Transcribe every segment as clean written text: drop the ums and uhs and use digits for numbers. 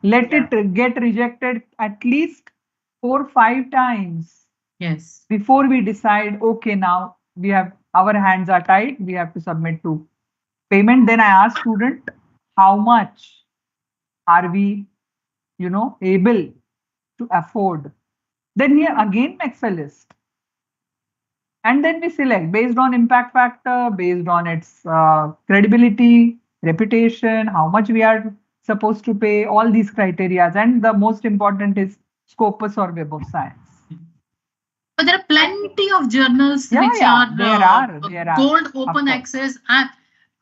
Let it get rejected at least 4 or 5 times. Yes. Before we decide, okay, now we have our hands are tied, we have to submit to payment. Then I ask student, how much are we, able to afford? Then he again makes a list. And then we select based on impact factor, based on its credibility, reputation, how much we are supposed to pay, all these criteria. And the most important is Scopus or Web of Science. But there are plenty of journals which are gold open access. I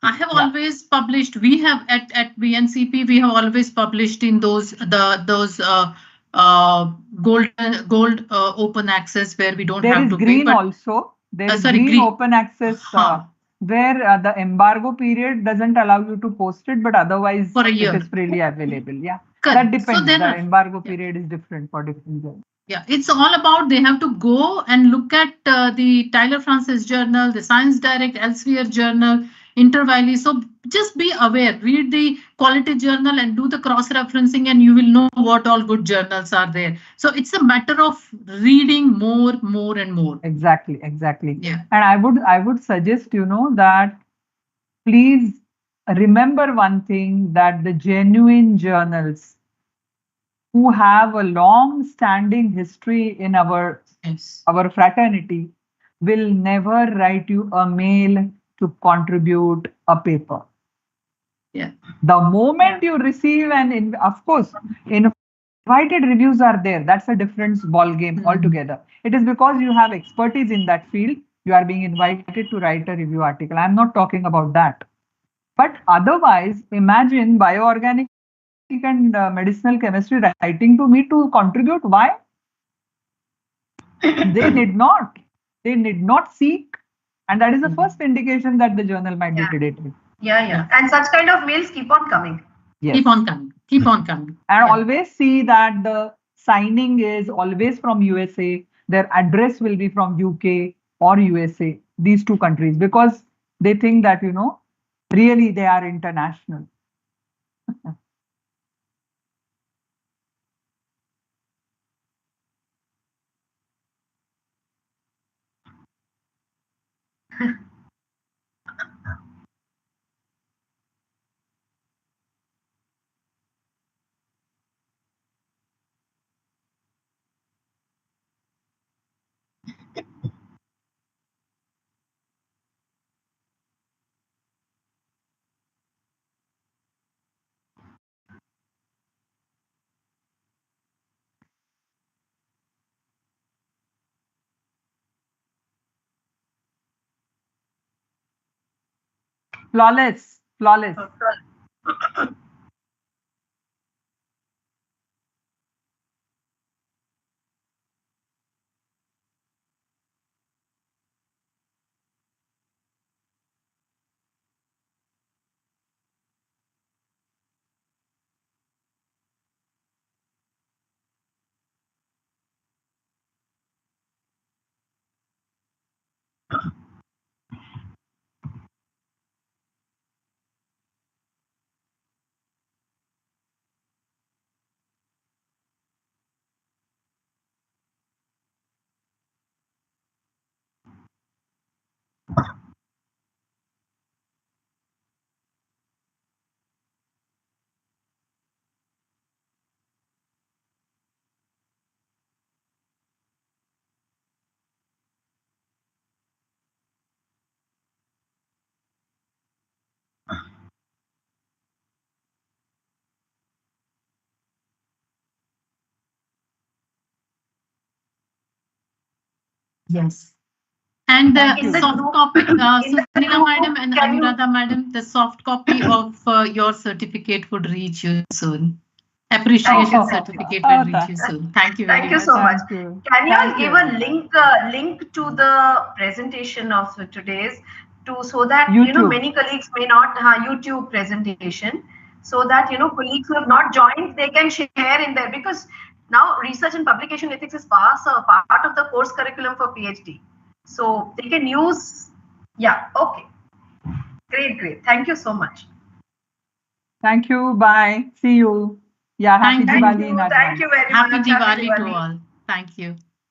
have always published. We have at BNCP, we have always published in those gold open access where we don't have to pay. There is green also. There is green open access where the embargo period doesn't allow you to post it, but otherwise for a year it is freely available. Yeah, that depends. So the embargo period is different for different journals. Yeah, it's all about they have to go and look at the Tyler Francis Journal, the Science Direct, Elsevier Journal, Intervalley. So just be aware, read the quality journal and do the cross-referencing, and you will know what all good journals are there. So it's a matter of reading more and more. Exactly. Yeah. And I would suggest, that please remember one thing, that the genuine journals who have a long-standing history in our fraternity will never write you a mail to contribute a paper. Yeah. The moment you receive of course, invited reviews are there. That's a different ball game altogether. It is because you have expertise in that field. You are being invited to write a review article. I'm not talking about that. But otherwise, imagine bioorganic and medicinal chemistry writing to me to contribute. Why? They need not seek, and that is the first indication that the journal might be predatory. Yeah. And such kind of mails keep on coming. Yes. Keep on coming. And always see that the signing is always from USA. Their address will be from UK or USA, these two countries, because they think that, really they are international. Flawless. Yes. And the soft copy, Sunila Madam and Anuradha Madam, the soft copy of your certificate would reach you soon. Appreciation certificate will reach you soon. Thank you very much. Thank you so much. Can you all give a link to the presentation of today's, so that YouTube. Many colleagues may not have YouTube presentation, so that colleagues who have not joined, they can share in there, because now research and publication ethics is part of the course curriculum for PhD. So they can use, okay. Great. Thank you so much. Thank you. Bye. See you. Yeah, happy Thank you. Diwali in advance. Thank you very Happy much. Diwali to all. Thank you.